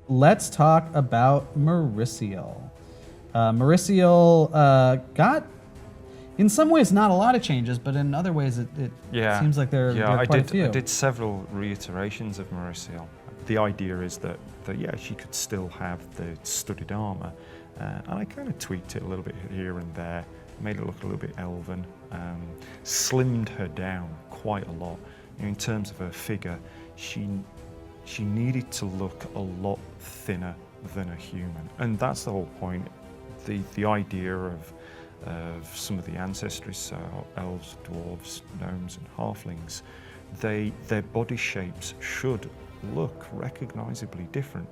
let's talk about Merisiel. Merisiel got, in some ways, not a lot of changes, but in other ways, it seems like there are quite a few. I did several reiterations of Merisiel. The idea is that she could still have the studded armor, and I kind of tweaked it a little bit here and there, made it look a little bit elven, slimmed her down quite a lot. In terms of her figure, she needed to look a lot thinner than a human, and that's the whole point. The idea of some of the ancestries, so elves, dwarves, gnomes, and halflings, their body shapes should look recognizably different.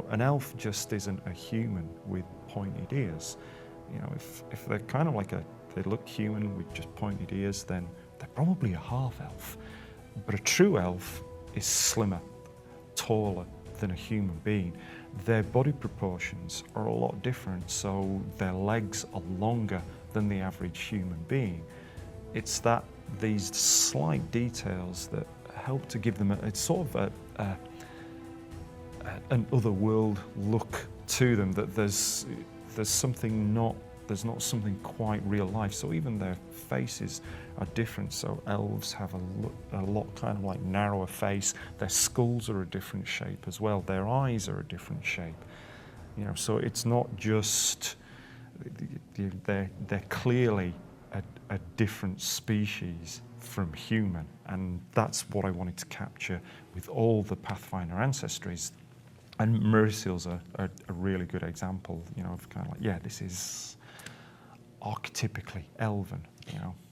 An elf just isn't a human with pointed ears. If they're kind of like they look human with just pointed ears, then they're probably a half elf. But a true elf is slimmer, taller than a human being. Their body proportions are a lot different, so their legs are longer than the average human being. It's these slight details that help to give them it's sort of an otherworld look to them, that there's not something quite real life. So even their faces are different. So elves have a lot kind of like narrower face. Their skulls are a different shape as well. Their eyes are a different shape. So it's not just they're clearly a different species from human, and that's what I wanted to capture with all the Pathfinder ancestries. And Merisiel's a really good example, of kind of like, this is archetypically elven,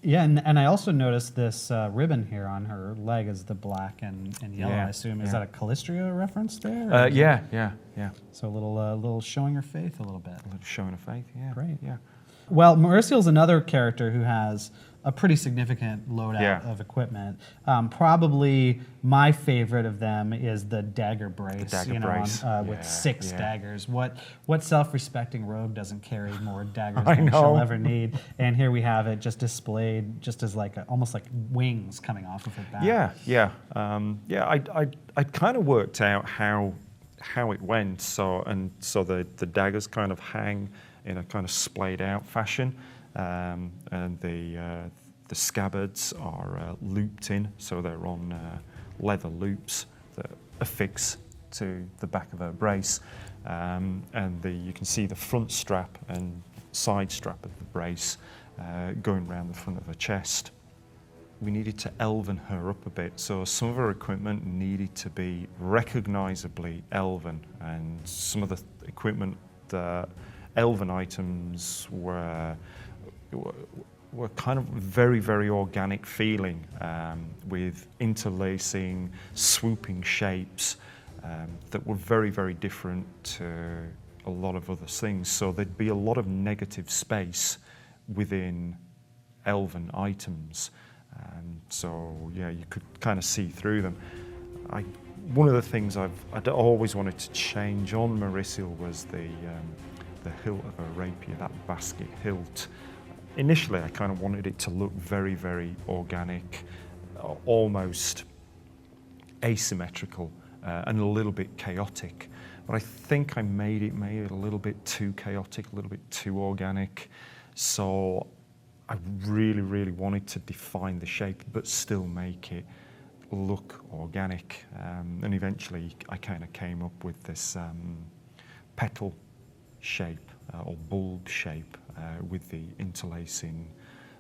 Yeah, and I also noticed this ribbon here on her leg is the black and yellow, I assume. Is that a Calistria reference there? Yeah. So a little showing her faith a little bit. A little showing her faith, yeah. Great. Yeah. Well, Merisiel's another character who has a pretty significant loadout of equipment. Probably my favorite of them is the dagger brace. The dagger brace. With 6 daggers. What self-respecting rogue doesn't carry more daggers than she'll ever need? And here we have it just displayed, just as almost like wings coming off of her back. I kind of worked out how it went. So the daggers kind of hang in a kind of splayed out fashion. And the scabbards are looped in, so they're on leather loops that affix to the back of her brace. And you can see the front strap and side strap of the brace going around the front of her chest. We needed to elven her up a bit, so some of her equipment needed to be recognizably elven, and some of the equipment, the elven items were kind of very, very organic feeling, with interlacing, swooping shapes that were very, very different to a lot of other things. So there'd be a lot of negative space within elven items. So you could kind of see through them. One of the things I'd always wanted to change on Merisiel was the hilt of her rapier, that basket hilt. Initially, I kind of wanted it to look very, very organic, almost asymmetrical, and a little bit chaotic. But I think I made it a little bit too chaotic, a little bit too organic. So I really, really wanted to define the shape, but still make it look organic. And eventually, I kind of came up with this petal shape, or bulb shape, with the interlacing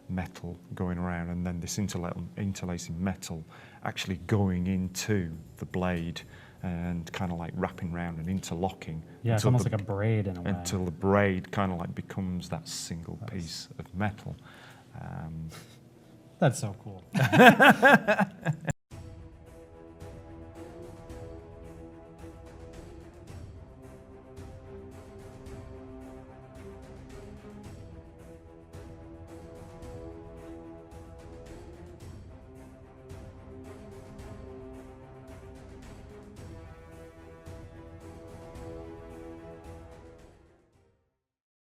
metal going around, and then this interlacing metal actually going into the blade and kind of like wrapping around and interlocking. Yeah, it's almost like a braid in a way. Until the braid kind of like becomes that single piece of metal. That's so cool.